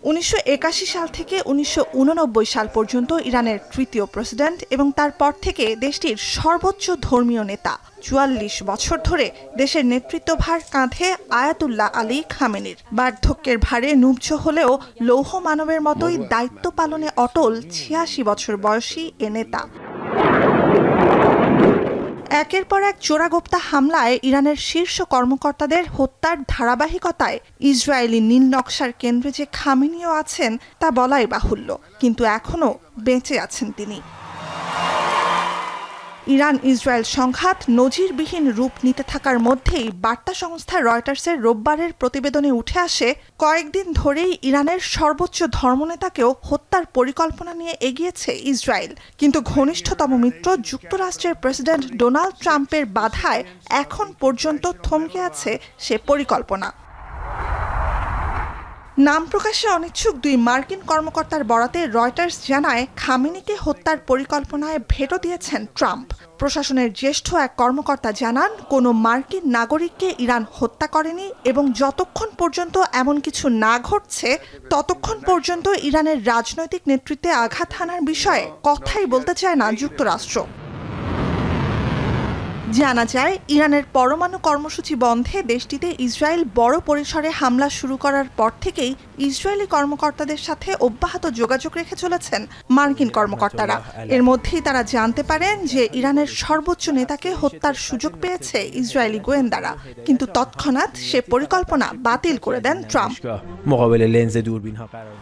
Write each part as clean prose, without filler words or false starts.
1981 সাল থেকে 1989 সাল পর্যন্ত ইরানের তৃতীয় প্রেসিডেন্ট এবং তারপর থেকে দেশটির সর্বোচ্চ ধর্মীয় নেতা ৪৪ বছর ধরে দেশের নেতৃত্বভার কাঁধে আয়াতুল্লাহ আলী খামেনির। বার্ধক্যের ভারে নুবজ হলেও লৌহ মানবের মতোই দায়িত্ব পালনে অটল ৮৬ বছর বয়সী এ নেতা। একের পর এক চোরাগোপ্তা হামলায় ইরানের শীর্ষ কর্মকর্তাদের হত্যার ধারাবাহিকতায় ইসরায়েলি নীল নকশার কেন্দ্রে যে খামেনিও আছেন তা বলাই বাহুল্য, কিন্তু এখনও বেঁচে আছেন তিনি। ইরান ইসরায়েল সংঘাত নজিরবিহীন রূপ নিতে থাকার মধ্যেই বার্তা সংস্থা রয়টার্সের রোববারের প্রতিবেদনে উঠে আসে, কয়েকদিন ধরেই ইরানের সর্বোচ্চ ধর্মনেতাকেও হত্যার পরিকল্পনা নিয়ে এগিয়েছে ইসরায়েল, কিন্তু ঘনিষ্ঠতম মিত্র যুক্তরাষ্ট্রের প্রেসিডেন্ট ডোনাল্ড ট্রাম্পের বাধায় এখন পর্যন্ত থমকে আছে সে পরিকল্পনা। নাম প্রকাশে অনিচ্ছুক দুই মার্কিন কর্মকর্তার বরাতে রয়টার্স জানায়, খামেনিকে হত্যার পরিকল্পনায় ভেটো দিয়েছেন ট্রাম্প। প্রশাসনের জ্যেষ্ঠ এক কর্মকর্তা জানান, কোনো মার্কিন নাগরিককে ইরান হত্যা করেনি এবং যতক্ষণ পর্যন্ত এমন কিছু না ঘটছে ততক্ষণ পর্যন্ত ইরানের রাজনৈতিক নেতৃত্বে আঘাত হানার বিষয়ে কথাই বলতে চায় না যুক্তরাষ্ট্র। জানা যায়, ইরানের পরমাণু কর্মসূচি বন্ধে দেশটিতে ইসরায়েল বড় পরিসরে হামলা শুরু করার পর থেকেই ইসরায়েলি কর্মকর্তাদের সাথে অব্যাহত যোগাযোগ রেখে চলেছেন মার্কিন কর্মকর্তারা। এর মধ্যেই তারা জানতে পারেন যে ইরানের সর্বোচ্চ নেতাকে হত্যার সুযোগ পেয়েছে ইসরায়েলি গোয়েন্দারা, কিন্তু তৎক্ষণাৎ সে পরিকল্পনা বাতিল করে দেন ট্রাম্প।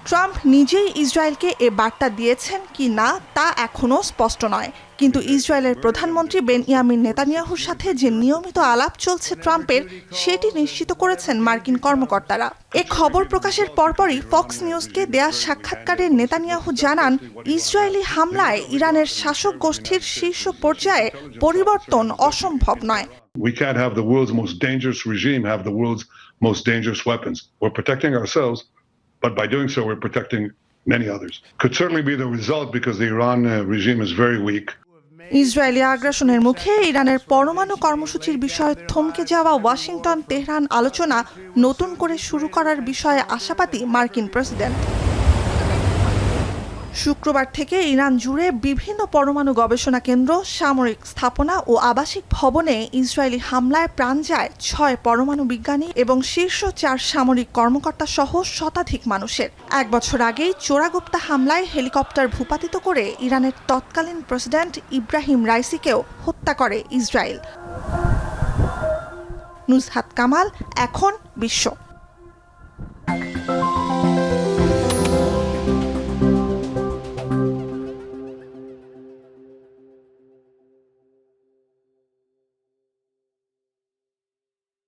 ট্রাম্প নিজেই ইসরায়েলকে এ বার্তা দিয়েছেন কি না তা এখনও স্পষ্ট নয়, কিন্তু ইসরায়েলের প্রধানমন্ত্রী বেনইয়ামিন নেতানিয়াহুর সাথে যে নিয়মিত আলাপ চলছে ট্রাম্পের, সেটি নিশ্চিত করেছেন মার্কিন কর্মকর্তারা। এ খবর প্রকাশের পরপরই ফক্স নিউজকে দেয়া সাক্ষাৎকারে নেতানিয়াহু জানান, ইসরায়েলি হামলায় ইরানের শাসক গোষ্ঠীর শীর্ষ পর্যায়ে পরিবর্তন অসম্ভব নয়। We can't have the world's most dangerous regime have the world's most dangerous weapons. We're protecting ourselves, but by doing so, we're protecting many others. Could certainly be the result because the Iran regime is very weak. Israeli আগ্রাসনের মুখে ইরানের পরমাণু কর্মসূচির বিষয়ে থমকে যাওয়া Washington Tehran আলোচনা নতুন করে শুরু করার বিষয়ে আশাবাদী মার্কিন প্রেসিডেন্ট। শুক্রবার থেকে ইরান জুড়ে বিভিন্ন পরমাণু গবেষণা কেন্দ্র, সামরিক স্থাপনা ও আবাসিক ভবনে ইসরায়েলি হামলায় প্রাণ যায় ৬ পরমাণু বিজ্ঞানী এবং শীর্ষ ৪ সামরিক কর্মকর্তা সহ শতাধিক মানুষের। ১ বছর আগেই চোরাগোপ্তা হামলায় হেলিকপ্টার ভূপাতিত করে ইরানের তৎকালীন প্রেসিডেন্ট ইব্রাহিম রাইসিকেও হত্যা করে ইসরায়েল। নুজহাত কামাল, এখন বিশ্ব।